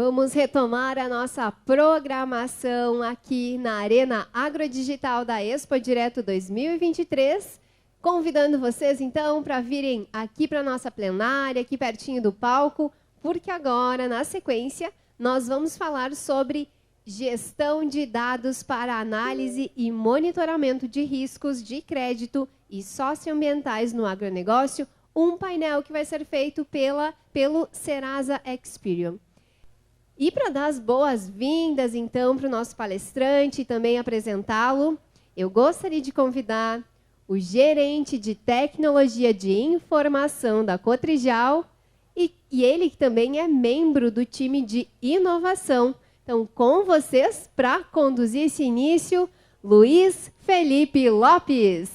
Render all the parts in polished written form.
Vamos retomar a nossa programação aqui na Arena Agrodigital da Expo Direto 2023, convidando vocês, então, para virem aqui para a nossa plenária, aqui pertinho do palco, porque agora, na sequência, nós vamos falar sobre gestão de dados para análise e monitoramento de riscos de crédito e socioambientais no agronegócio, um painel que vai ser feito pelo Serasa Experian. E para dar as boas-vindas, então, para o nosso palestrante e também apresentá-lo, eu gostaria de convidar o gerente de tecnologia de informação da Cotrijal e ele que também é membro do time de inovação. Então, com vocês, para conduzir esse início, Luiz Felipe Lopes.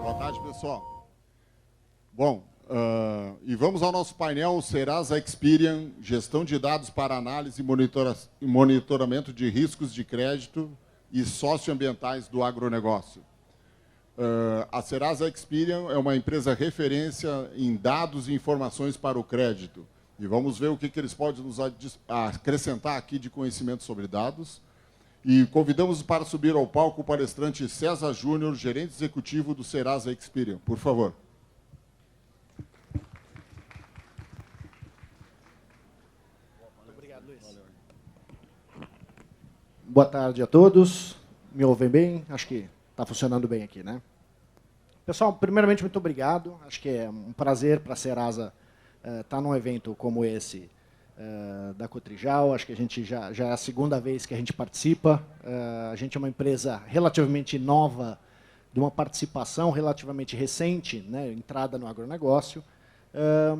Boa tarde, pessoal. Bom, e vamos ao nosso painel Serasa Experian, gestão de dados para análise e monitoramento de riscos de crédito e socioambientais do agronegócio. A Serasa Experian é uma empresa referência em dados e informações para o crédito. E vamos ver o que eles podem nos acrescentar aqui de conhecimento sobre dados. E convidamos para subir ao palco o palestrante César Júnior, gerente executivo do Serasa Experian. Por favor. Obrigado, Luiz. Boa tarde a todos. Me ouvem bem? Acho que está funcionando bem aqui, né? Pessoal, primeiramente, muito obrigado. Acho que é um prazer para a Serasa estar num evento como esse da Cotrijal. Acho que a gente já é a segunda vez que a gente participa. A gente é uma empresa relativamente nova, de uma participação relativamente recente, né, entrada no agronegócio,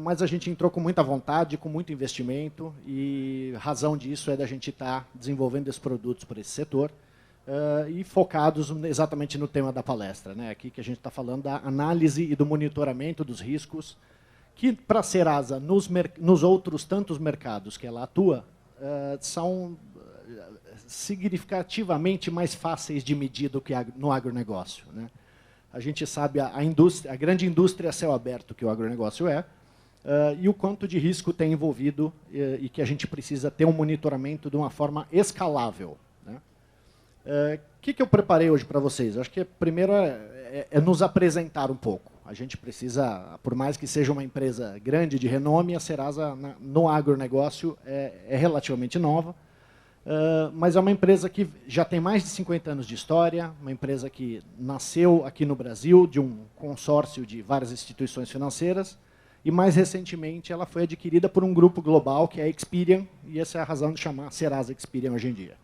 mas a gente entrou com muita vontade, com muito investimento, e a razão disso é da gente estar desenvolvendo esses produtos para esse setor e focados exatamente no tema da palestra, né, aqui que a gente está falando da análise e do monitoramento dos riscos, que para a Serasa, nos outros tantos mercados que ela atua, são significativamente mais fáceis de medir do que no agronegócio, né? A gente sabe a grande indústria a céu aberto que o agronegócio é, e o quanto de risco tem envolvido e que a gente precisa ter um monitoramento de uma forma escalável, né? Que eu preparei hoje para vocês? Acho que primeiro é nos apresentar um pouco. A gente precisa, por mais que seja uma empresa grande, de renome, a Serasa no agronegócio é relativamente nova, mas é uma empresa que já tem mais de 50 anos de história, uma empresa que nasceu aqui no Brasil, de um consórcio de várias instituições financeiras, e mais recentemente ela foi adquirida por um grupo global, que é a Experian, e essa é a razão de chamar Serasa Experian hoje em dia.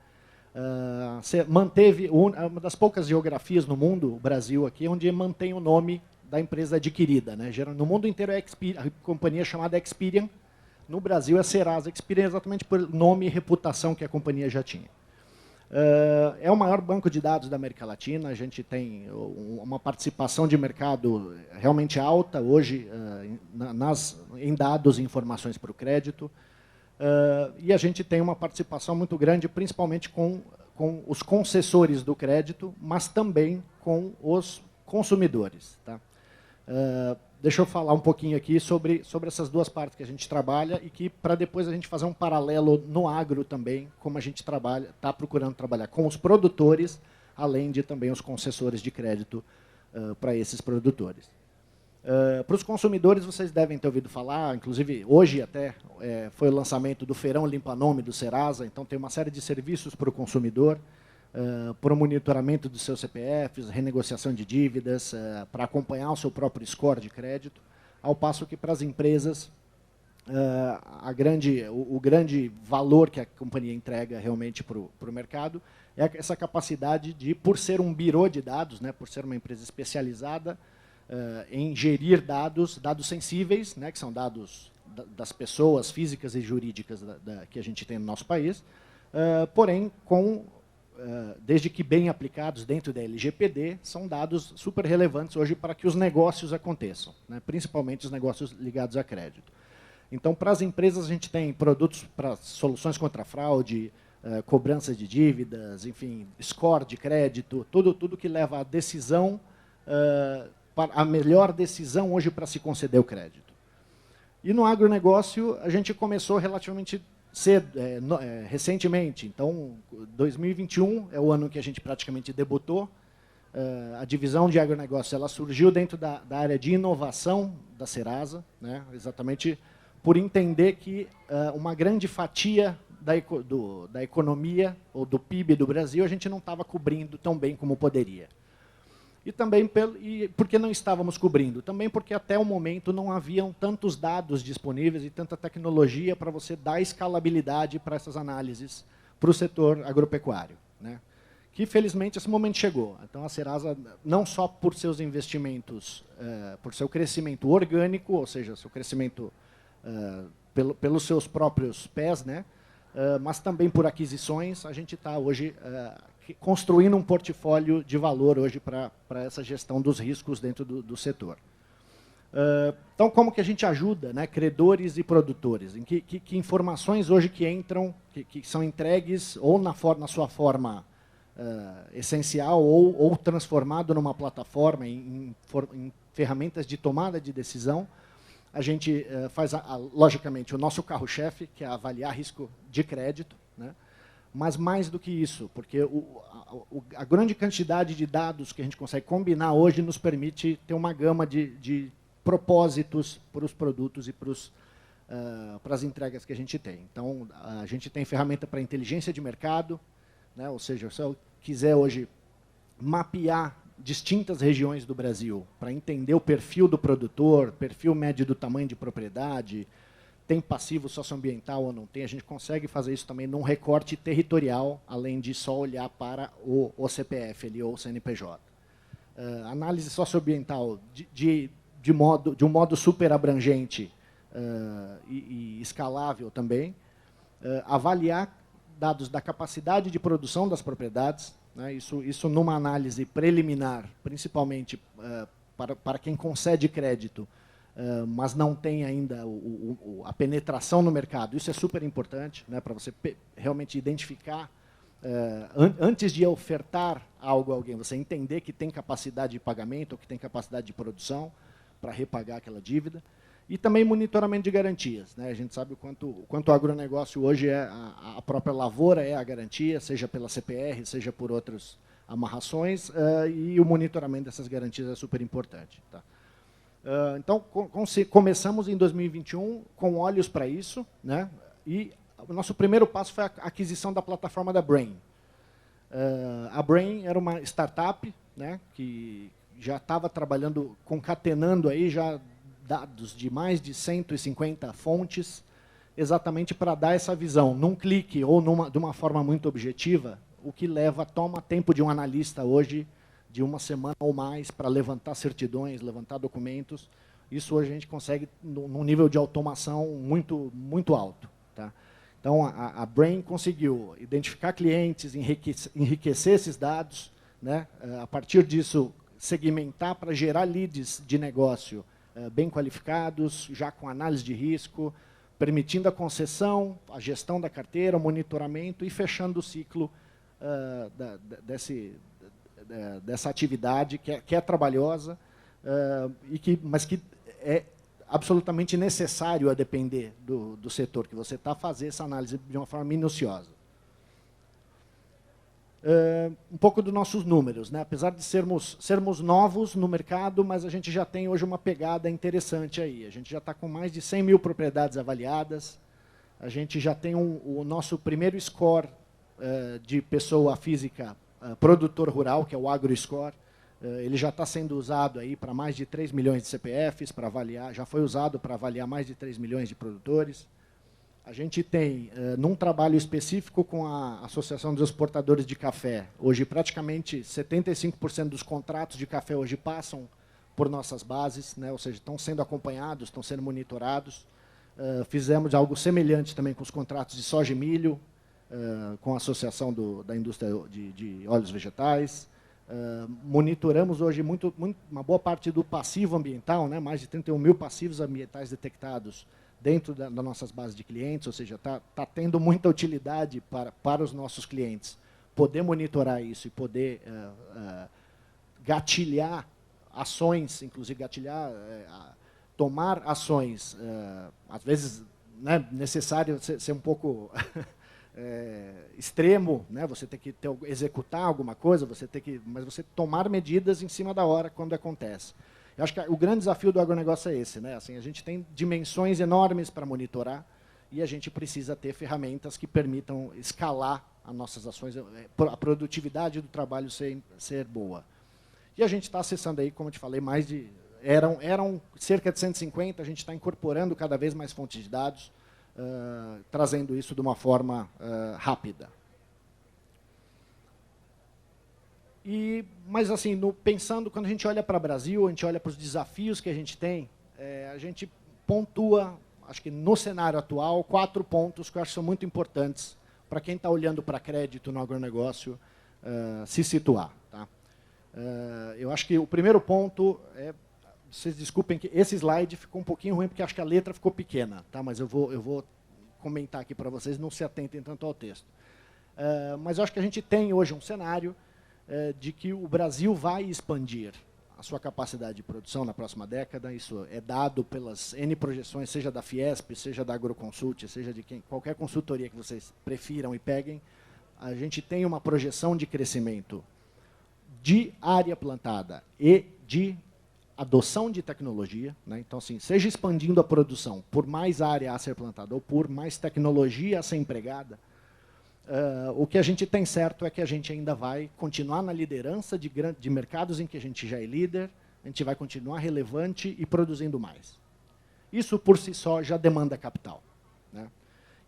Manteve uma das poucas geografias no mundo, o Brasil aqui, onde mantém o nome da empresa adquirida, né? No mundo inteiro é a companhia chamada Experian. No Brasil é Serasa Experian, exatamente por nome e reputação que a companhia já tinha. É o maior banco de dados da América Latina. A gente tem uma participação de mercado realmente alta hoje em dados e informações para o crédito. E a gente tem uma participação muito grande, principalmente com os concessores do crédito, mas também com os consumidores, tá? Deixa eu falar um pouquinho aqui sobre essas duas partes que a gente trabalha e que, para depois a gente fazer um paralelo no agro também, como a gente está procurando trabalhar com os produtores, além de também os concessores de crédito para esses produtores. Para os consumidores, vocês devem ter ouvido falar, inclusive hoje até foi o lançamento do Feirão Limpa Nome do Serasa, então tem uma série de serviços para o consumidor, para o monitoramento dos seus CPFs, renegociação de dívidas, para acompanhar o seu próprio score de crédito, ao passo que para as empresas o grande valor que a companhia entrega realmente para o mercado é essa capacidade de, por ser um birô de dados, né, por ser uma empresa especializada em gerir dados sensíveis, né, que são dados das pessoas físicas e jurídicas que a gente tem no nosso país, porém desde que bem aplicados dentro da LGPD, são dados super relevantes hoje para que os negócios aconteçam, né, principalmente os negócios ligados a crédito. Então, para as empresas, a gente tem produtos para soluções contra fraude, cobrança de dívidas, enfim, score de crédito, tudo que leva à decisão, a melhor decisão hoje para se conceder o crédito. E no agronegócio, a gente começou relativamente cedo, recentemente. Então, 2021 é o ano que a gente praticamente debutou. A divisão de agronegócio ela surgiu dentro da área de inovação da Serasa, né, exatamente por entender que uma grande fatia da economia ou do PIB do Brasil a gente não estava cobrindo tão bem como poderia. E também por que não estávamos cobrindo? Também porque até o momento não haviam tantos dados disponíveis e tanta tecnologia para você dar escalabilidade para essas análises para o setor agropecuário, né? Que, felizmente, esse momento chegou. Então, a Serasa, não só por seus investimentos, por seu crescimento orgânico, ou seja, seu crescimento pelos seus próprios pés, né? Mas também por aquisições, a gente está hoje construindo um portfólio de valor hoje para essa gestão dos riscos dentro do setor. Então, como que a gente ajuda, né, credores e produtores? Em que informações hoje que entram, que são entregues ou na sua forma essencial ou transformado numa plataforma em ferramentas de tomada de decisão, a gente faz, logicamente, o nosso carro-chefe, que é avaliar risco de crédito, né? Mas mais do que isso, porque a grande quantidade de dados que a gente consegue combinar hoje nos permite ter uma gama de propósitos para os produtos e para as entregas que a gente tem. Então, a gente tem ferramenta para inteligência de mercado, né? Ou seja, se eu quiser hoje mapear distintas regiões do Brasil para entender o perfil do produtor, perfil médio do tamanho de propriedade, tem passivo socioambiental ou não tem, a gente consegue fazer isso também num recorte territorial, além de só olhar para o CPF ali, ou o CNPJ. Análise socioambiental de um modo super abrangente e escalável também. Avaliar dados da capacidade de produção das propriedades, né, isso numa análise preliminar, principalmente para quem concede crédito, mas não tem ainda a penetração no mercado. Isso é super importante, né, para você realmente identificar, antes de ofertar algo a alguém, você entender que tem capacidade de pagamento ou que tem capacidade de produção para repagar aquela dívida. E também monitoramento de garantias, né? A gente sabe o quanto o agronegócio hoje a própria lavoura é a garantia, seja pela CPR, seja por outras amarrações, e o monitoramento dessas garantias é super importante. Tá? Então, começamos em 2021 com olhos para isso, né? E o nosso primeiro passo foi a aquisição da plataforma da Brain. A Brain era uma startup, né, que já estava trabalhando, concatenando aí já dados de mais de 150 fontes, exatamente para dar essa visão, num clique ou de uma forma muito objetiva, o que toma tempo de um analista hoje, de uma semana ou mais, para levantar certidões, levantar documentos. Isso hoje a gente consegue num nível de automação muito, muito alto. Tá? Então, a Brain conseguiu identificar clientes, enriquecer esses dados, né? A partir disso, segmentar para gerar leads de negócio bem qualificados, já com análise de risco, permitindo a concessão, a gestão da carteira, o monitoramento e fechando o ciclo dessa atividade que é trabalhosa, mas que é absolutamente necessário, a depender do setor que você está, fazer essa análise de uma forma minuciosa. Um pouco dos nossos números, né? Apesar de sermos novos no mercado, mas a gente já tem hoje uma pegada interessante aí. A gente já está com mais de 100 mil propriedades avaliadas, a gente já tem o nosso primeiro score de pessoa física produtor rural, que é o AgroScore. Ele já está sendo usado aí para mais de 3 milhões de CPFs, para avaliar, já foi usado para avaliar mais de 3 milhões de produtores. A gente tem, num trabalho específico com a Associação dos Exportadores de Café, hoje praticamente 75% dos contratos de café hoje passam por nossas bases, né? Ou seja, estão sendo acompanhados, estão sendo monitorados. Fizemos algo semelhante também com os contratos de soja e milho, com a Associação da Indústria de Óleos Vegetais. Monitoramos hoje uma boa parte do passivo ambiental, né? Mais de 31 mil passivos ambientais detectados dentro das nossas bases de clientes, ou seja, está tendo muita utilidade para os nossos clientes poder monitorar isso e poder gatilhar ações, inclusive gatilhar tomar ações, às vezes, né, necessário ser um pouco extremo, né, você tem que executar alguma coisa, mas você tomar medidas em cima da hora quando acontece. Eu acho que o grande desafio do agronegócio é esse, né? Assim, a gente tem dimensões enormes para monitorar e a gente precisa ter ferramentas que permitam escalar as nossas ações, a produtividade do trabalho ser boa. E a gente está acessando aí, como eu te falei, eram cerca de 150, a gente está incorporando cada vez mais fontes de dados, trazendo isso de uma forma rápida. Mas, assim, pensando, quando a gente olha para o Brasil, a gente olha para os desafios que a gente pontua, acho que no cenário atual, 4 pontos que eu acho que são muito importantes para quem está olhando para crédito no agronegócio se situar. Tá? Eu acho que o primeiro ponto vocês desculpem que esse slide ficou um pouquinho ruim, porque acho que a letra ficou pequena, tá? Mas eu vou comentar aqui para vocês, não se atentem tanto ao texto. Mas eu acho que a gente tem hoje um cenário de que o Brasil vai expandir a sua capacidade de produção na próxima década. Isso é dado pelas N projeções, seja da Fiesp, seja da Agroconsult, seja de qualquer consultoria que vocês prefiram e peguem. A gente tem uma projeção de crescimento de área plantada e de adoção de tecnologia, né? Então, assim, seja expandindo a produção por mais área a ser plantada ou por mais tecnologia a ser empregada, o que a gente tem certo é que a gente ainda vai continuar na liderança de mercados em que a gente já é líder, a gente vai continuar relevante e produzindo mais. Isso, por si só, já demanda capital, né?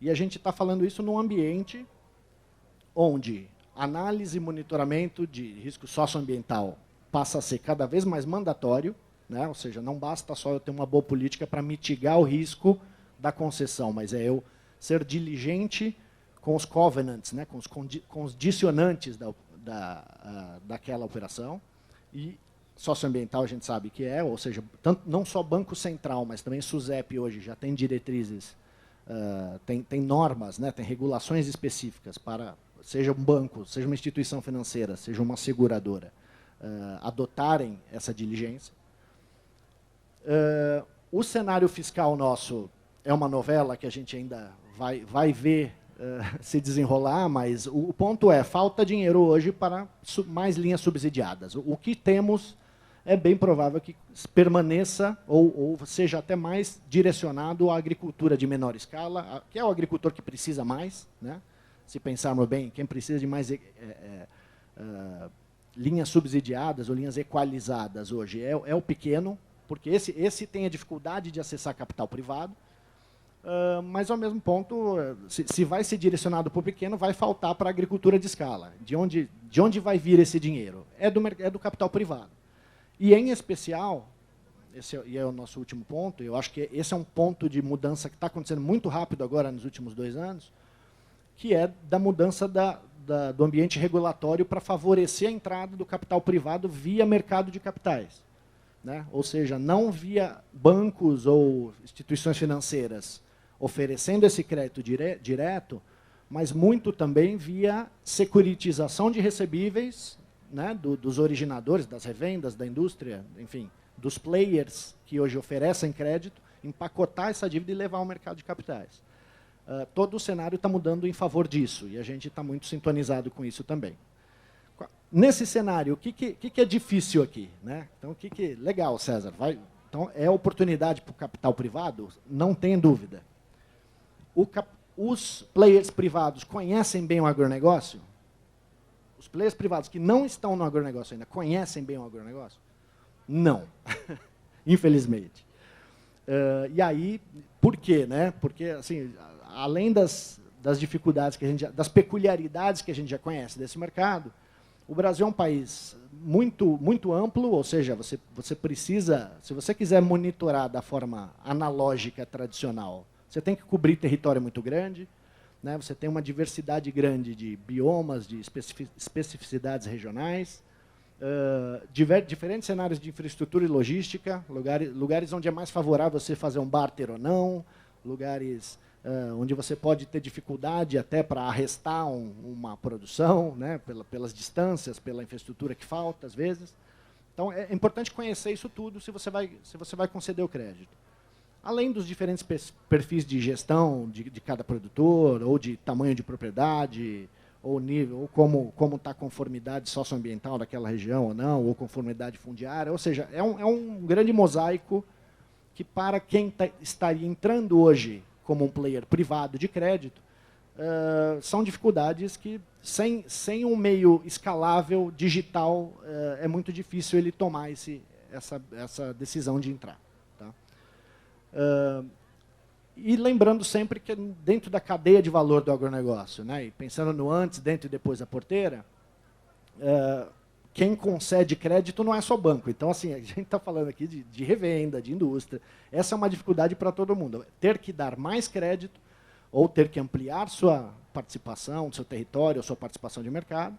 E a gente está falando isso num ambiente onde análise e monitoramento de risco socioambiental passa a ser cada vez mais mandatório, né? Ou seja, não basta só eu ter uma boa política para mitigar o risco da concessão, mas é eu ser diligente com os covenants, né? com os condicionantes daquela operação. E socioambiental a gente sabe que ou seja, não só Banco Central, mas também SUSEP hoje já tem diretrizes, tem normas, né? Tem regulações específicas para, seja um banco, seja uma instituição financeira, seja uma seguradora, adotarem essa diligência. O cenário fiscal nosso é uma novela que a gente ainda vai ver se desenrolar, mas o ponto falta dinheiro hoje para mais linhas subsidiadas. O que temos é bem provável que permaneça ou seja até mais direcionado à agricultura de menor escala, que é o agricultor que precisa mais, né? Se pensarmos bem, quem precisa de mais linhas subsidiadas ou linhas equalizadas hoje é o pequeno, porque esse tem a dificuldade de acessar capital privado, mas, ao mesmo ponto, se vai ser direcionado para o pequeno, vai faltar para a agricultura de escala. De onde vai vir esse dinheiro? É do capital privado. E, em especial, esse é o nosso último ponto, eu acho que esse é um ponto de mudança que está acontecendo muito rápido agora, nos últimos 2 anos, que é da mudança do ambiente regulatório para favorecer a entrada do capital privado via mercado de capitais, né? Ou seja, não via bancos ou instituições financeiras oferecendo esse crédito direto, mas muito também via securitização de recebíveis, né, dos originadores, das revendas, da indústria, enfim, dos players que hoje oferecem crédito, empacotar essa dívida e levar ao mercado de capitais. Todo o cenário está mudando em favor disso, e a gente está muito sintonizado com isso também. Nesse cenário, o que é difícil aqui, né? Então, legal, César. Então, é oportunidade para o capital privado? Não tem dúvida. Os players privados conhecem bem o agronegócio? Os players privados que não estão no agronegócio ainda conhecem bem o agronegócio? Não, infelizmente. E aí, por quê, né? Porque, assim, além das dificuldades das peculiaridades que a gente já conhece desse mercado, o Brasil é um país muito, muito amplo, ou seja, você precisa, se você quiser monitorar da forma analógica tradicional, você tem que cobrir território muito grande, né? Você tem uma diversidade grande de biomas, de especificidades regionais, diferentes cenários de infraestrutura e logística, lugares onde é mais favorável você fazer um barter ou não, lugares onde você pode ter dificuldade até para arrestar uma produção, né, pelas distâncias, pela infraestrutura que falta, às vezes. Então, é importante conhecer isso tudo se você vai conceder o crédito. Além dos diferentes perfis de gestão de cada produtor, ou de tamanho de propriedade, ou nível, ou como está a conformidade socioambiental daquela região ou não, ou conformidade fundiária, ou seja, é um grande mosaico que, para quem estaria entrando hoje como um player privado de crédito, são dificuldades que, sem um meio escalável, digital, é muito difícil ele tomar essa decisão de entrar. Tá? E lembrando sempre que dentro da cadeia de valor do agronegócio, né, e pensando no antes, dentro e depois da porteira, quem concede crédito não é só banco. Então, assim, a gente está falando aqui de revenda, de indústria. Essa é uma dificuldade para todo mundo. Ter que dar mais crédito ou ter que ampliar sua participação, seu território, sua participação de mercado,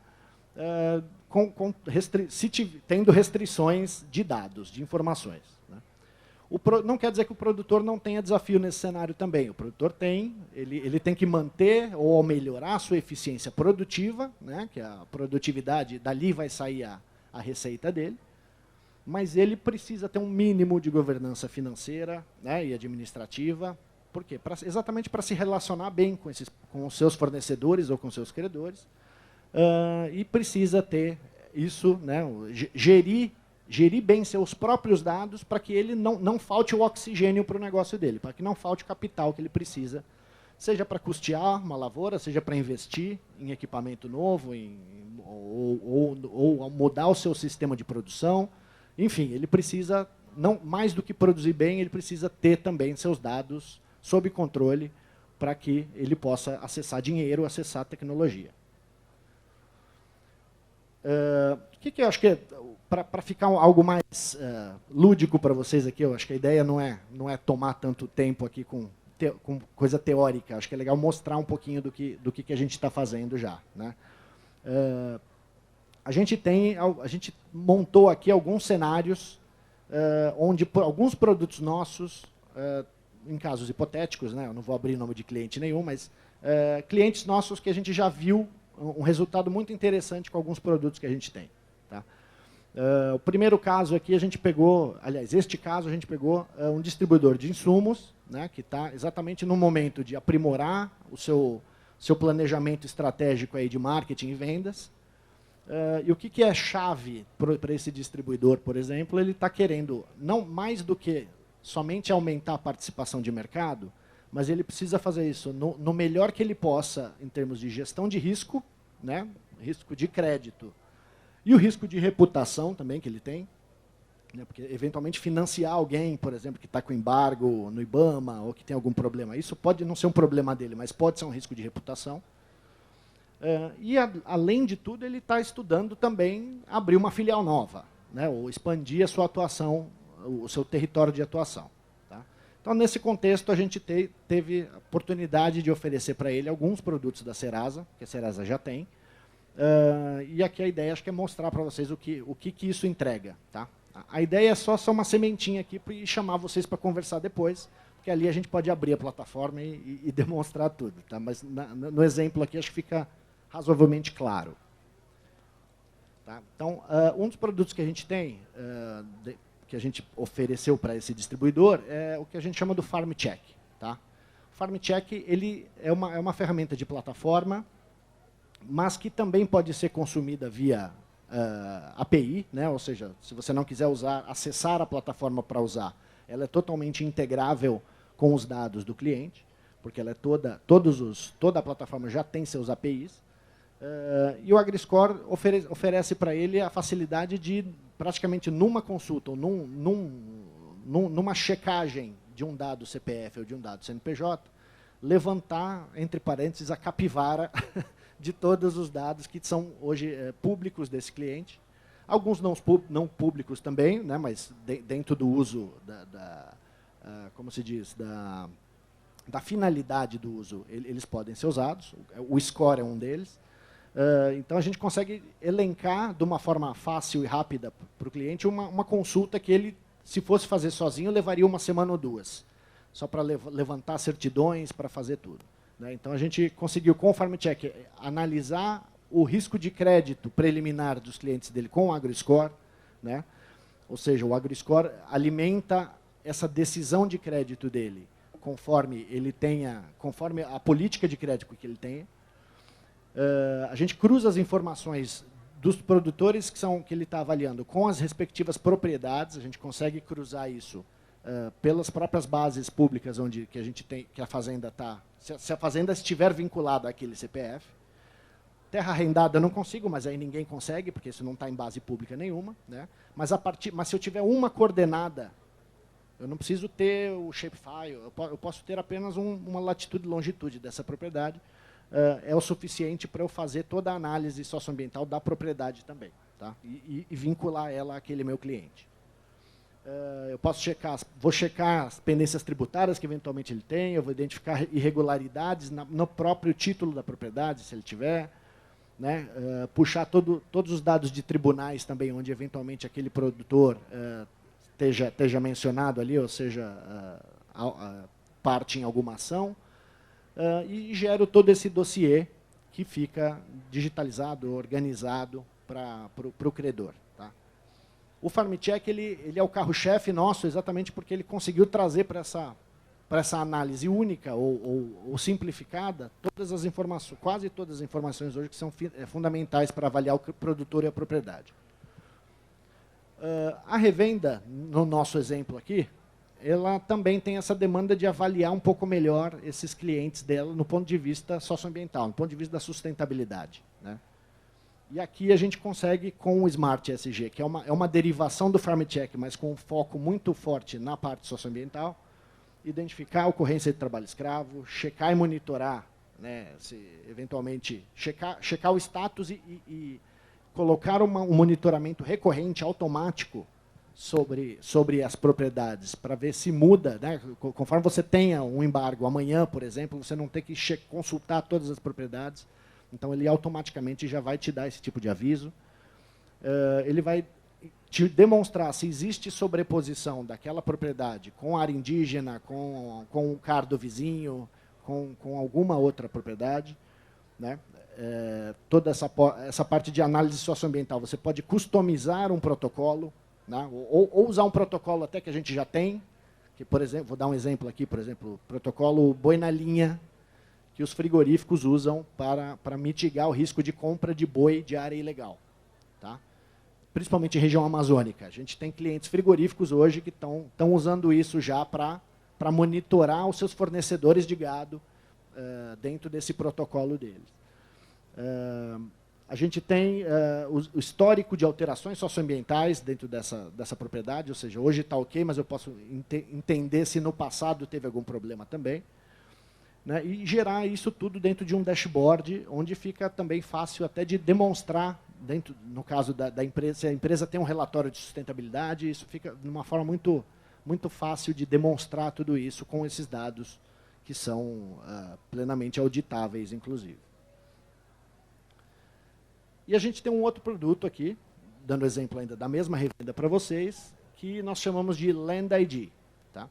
tendo restrições de dados, de informações. Né? Não quer dizer que o produtor não tenha desafio nesse cenário também. O produtor ele tem que manter ou melhorar a sua eficiência produtiva, né, que a produtividade, dali vai sair a receita dele, mas ele precisa ter um mínimo de governança financeira, né, e administrativa. Por quê? Exatamente para se relacionar bem com os seus fornecedores ou com os seus credores, e precisa ter isso, né, gerir bem seus próprios dados para que ele não falte o oxigênio para o negócio dele, para que não falte o capital que ele precisa, seja para custear uma lavoura, seja para investir em equipamento novo, ou mudar o seu sistema de produção. Enfim, ele precisa, não mais do que produzir bem, ele precisa ter também seus dados sob controle para que ele possa acessar dinheiro, acessar tecnologia. O que eu acho que, para ficar algo mais lúdico para vocês aqui, eu acho que a ideia não é tomar tanto tempo aqui com coisa teórica, acho que é legal mostrar um pouquinho do que a gente está fazendo já. Né? A gente montou aqui alguns cenários onde alguns produtos nossos, em casos hipotéticos, né, eu não vou abrir nome de cliente nenhum, mas clientes nossos que a gente já viu um resultado muito interessante com alguns produtos que a gente tem. Tá? O primeiro caso aqui, este caso a gente pegou um distribuidor de insumos, né, que está exatamente no momento de aprimorar o seu planejamento estratégico aí de marketing e vendas. E o que é chave para esse distribuidor, por exemplo? Ele está querendo, não mais do que somente aumentar a participação de mercado, mas ele precisa fazer isso no melhor que ele possa em termos de gestão de risco, né, risco de crédito, e o risco de reputação também que ele tem, né, porque eventualmente financiar alguém, por exemplo, que está com embargo no IBAMA ou que tem algum problema, isso pode não ser um problema dele, mas pode ser um risco de reputação. Além de tudo, ele está estudando também abrir uma filial nova, né, ou expandir a sua atuação, o seu território de atuação. Tá? Então, nesse contexto, a gente teve a oportunidade de oferecer para ele alguns produtos da Serasa, que a Serasa já tem, e aqui a ideia acho que é mostrar para vocês o que isso entrega. Tá? A ideia é só uma sementinha aqui e chamar vocês para conversar depois, porque ali a gente pode abrir a plataforma e demonstrar tudo. Tá? Mas no exemplo aqui acho que fica razoavelmente claro. Tá? Então, um dos produtos que a gente tem, que a gente ofereceu para esse distribuidor, é o que a gente chama do FarmCheck. Tá? O FarmCheck ele é uma ferramenta de plataforma, mas que também pode ser consumida via API, né? Ou seja, se você não quiser acessar a plataforma para usar, ela é totalmente integrável com os dados do cliente, porque ela é toda a plataforma já tem seus APIs. E o AgriScore oferece para ele a facilidade de, praticamente numa consulta, ou numa checagem de um dado CPF ou de um dado CNPJ, levantar, entre parênteses, a capivara de todos os dados que são hoje públicos desse cliente. Alguns não públicos também, né, mas dentro do uso como se diz, da finalidade do uso, eles podem ser usados. O score é um deles. Então, a gente consegue elencar de uma forma fácil e rápida para o cliente uma consulta que ele, se fosse fazer sozinho, levaria uma semana ou duas, só para levantar certidões, para fazer tudo. Né? Então, a gente conseguiu, com o FarmCheck, analisar o risco de crédito preliminar dos clientes dele com o AgriScore, né? Ou seja, o AgroScore alimenta essa decisão de crédito dele, conforme a política de crédito que ele tenha. A gente cruza as informações dos produtores que ele está avaliando com as respectivas propriedades. A gente consegue cruzar isso pelas próprias bases públicas que a fazenda está. Se a fazenda estiver vinculada àquele CPF. Terra arrendada eu não consigo, mas aí ninguém consegue, porque isso não está em base pública nenhuma, né? Mas se eu tiver uma coordenada, eu não preciso ter o shapefile, eu posso ter apenas uma latitude e longitude dessa propriedade. É o suficiente para eu fazer toda a análise socioambiental da propriedade também, tá? E vincular ela àquele meu cliente. Eu vou checar as pendências tributárias que eventualmente ele tem, eu vou identificar irregularidades no próprio título da propriedade, se ele tiver, né? Puxar todos os dados de tribunais também, onde eventualmente aquele produtor esteja mencionado ali, ou seja, parte em alguma ação. E gero todo esse dossiê que fica digitalizado, organizado para o credor. Tá? O FarmCheck ele é o carro-chefe nosso exatamente porque ele conseguiu trazer para essa análise única ou simplificada quase todas as informações hoje que são fundamentais para avaliar o produtor e a propriedade. A revenda, no nosso exemplo aqui, ela também tem essa demanda de avaliar um pouco melhor esses clientes dela no ponto de vista socioambiental, no ponto de vista da sustentabilidade, né? E aqui a gente consegue, com o Smart ESG, que é uma derivação do FarmCheck, mas com um foco muito forte na parte socioambiental, identificar a ocorrência de trabalho escravo, checar e monitorar, né, eventualmente, checar o status e colocar um monitoramento recorrente, automático, sobre as propriedades, para ver se muda, né? Conforme você tenha um embargo amanhã, por exemplo, você não tem que consultar todas as propriedades, então ele automaticamente já vai te dar esse tipo de aviso. Ele vai te demonstrar se existe sobreposição daquela propriedade com área indígena, com o CAR do vizinho, com alguma outra propriedade, né? Toda essa parte de análise socioambiental, você pode customizar um protocolo, né? Ou usar um protocolo até que a gente já tem, que, por exemplo, vou dar um exemplo aqui, por exemplo, o protocolo boi na linha, que os frigoríficos usam para mitigar o risco de compra de boi de área ilegal, tá? Principalmente em região amazônica. A gente tem clientes frigoríficos hoje que estão usando isso já para monitorar os seus fornecedores de gado dentro desse protocolo deles. A gente tem o histórico de alterações socioambientais dentro dessa propriedade, ou seja, hoje está ok, mas eu posso entender se no passado teve algum problema também, né? E gerar isso tudo dentro de um dashboard, onde fica também fácil até de demonstrar, no caso da empresa, se a empresa tem um relatório de sustentabilidade, isso fica de uma forma muito, muito fácil de demonstrar tudo isso com esses dados que são plenamente auditáveis, inclusive. E a gente tem um outro produto aqui, dando exemplo ainda da mesma revenda para vocês, que nós chamamos de Land ID. Tá?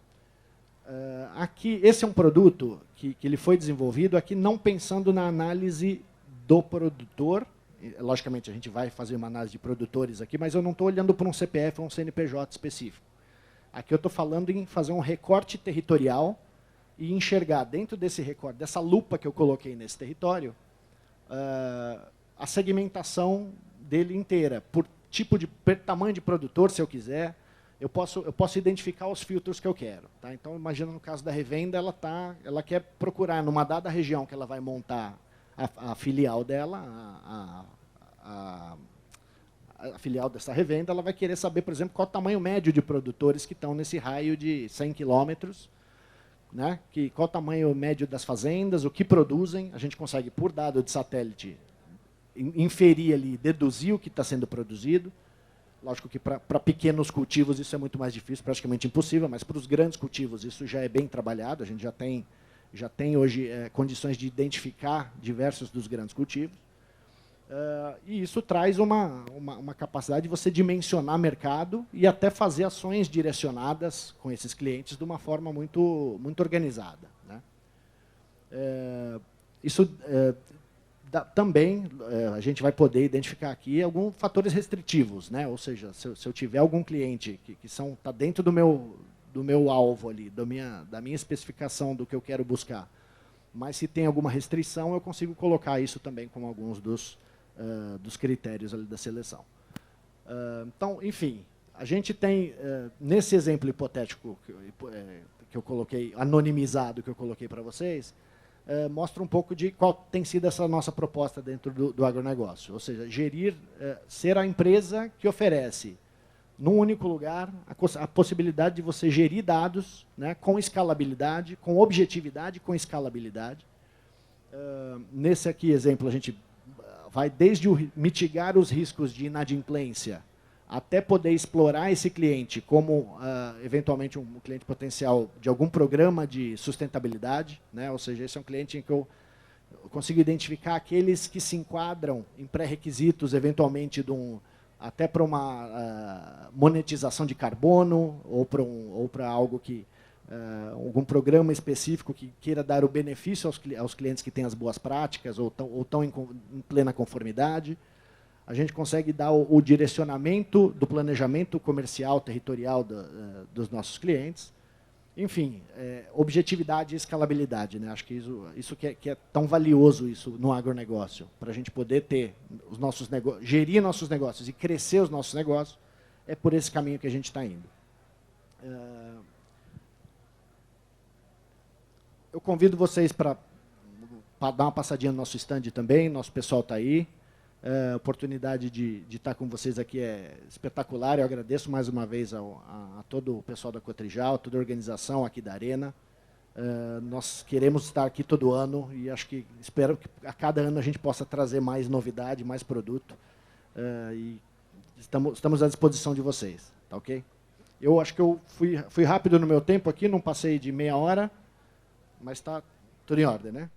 Aqui, esse é um produto que ele foi desenvolvido aqui não pensando na análise do produtor. Logicamente, a gente vai fazer uma análise de produtores aqui, mas eu não estou olhando para um CPF ou um CNPJ específico. Aqui eu estou falando em fazer um recorte territorial e enxergar dentro desse recorte, dessa lupa que eu coloquei nesse território, a segmentação dele inteira, por tamanho de produtor, se eu quiser, eu posso identificar os filtros que eu quero. Tá? Então, imagina no caso da revenda, ela quer procurar numa dada região que ela vai montar a filial dela, a filial dessa revenda, ela vai querer saber, por exemplo, qual o tamanho médio de produtores que estão nesse raio de 100 quilômetros, né? Qual o tamanho médio das fazendas, o que produzem, a gente consegue, por dado de satélite, inferir ali, deduzir o que está sendo produzido. Lógico que para pequenos cultivos isso é muito mais difícil, praticamente impossível, mas para os grandes cultivos isso já é bem trabalhado, a gente já tem hoje condições de identificar diversos dos grandes cultivos. E isso traz uma capacidade de você dimensionar mercado e até fazer ações direcionadas com esses clientes de uma forma muito, muito organizada, né? Isso também a gente vai poder identificar aqui alguns fatores restritivos, né? Ou seja, se eu tiver algum cliente que está dentro do meu alvo ali, da minha especificação do que eu quero buscar, mas se tem alguma restrição, eu consigo colocar isso também como alguns dos critérios ali da seleção. Então, enfim, a gente tem, nesse exemplo hipotético que eu coloquei, anonimizado, que eu coloquei para vocês, mostra um pouco de qual tem sido essa nossa proposta dentro do agronegócio. Ou seja, ser a empresa que oferece, num único lugar, a possibilidade de você gerir dados, né, com escalabilidade, com objetividade, com escalabilidade. Nesse aqui exemplo, a gente vai desde mitigar os riscos de inadimplência até poder explorar esse cliente como, eventualmente, um cliente potencial de algum programa de sustentabilidade, né? Ou seja, esse é um cliente em que eu consigo identificar aqueles que se enquadram em pré-requisitos, eventualmente, até para uma monetização de carbono ou para algo que algum programa específico que queira dar o benefício aos clientes que têm as boas práticas ou estão em plena conformidade. A gente consegue dar o direcionamento do planejamento comercial, territorial dos nossos clientes. Enfim, objetividade e escalabilidade, né? Acho que isso que é tão valioso isso no agronegócio, para a gente poder ter os nossos gerir nossos negócios e crescer os nossos negócios, é por esse caminho que a gente está indo. Eu convido vocês para dar uma passadinha no nosso stand também, nosso pessoal está aí. A oportunidade de estar com vocês aqui é espetacular. Eu agradeço mais uma vez a todo o pessoal da Cotrijal, toda a organização aqui da Arena. Nós queremos estar aqui todo ano e espero que a cada ano a gente possa trazer mais novidade, mais produto. E estamos à disposição de vocês, tá ok? Eu acho que eu fui rápido no meu tempo aqui, não passei de meia hora, mas está tudo em ordem, né?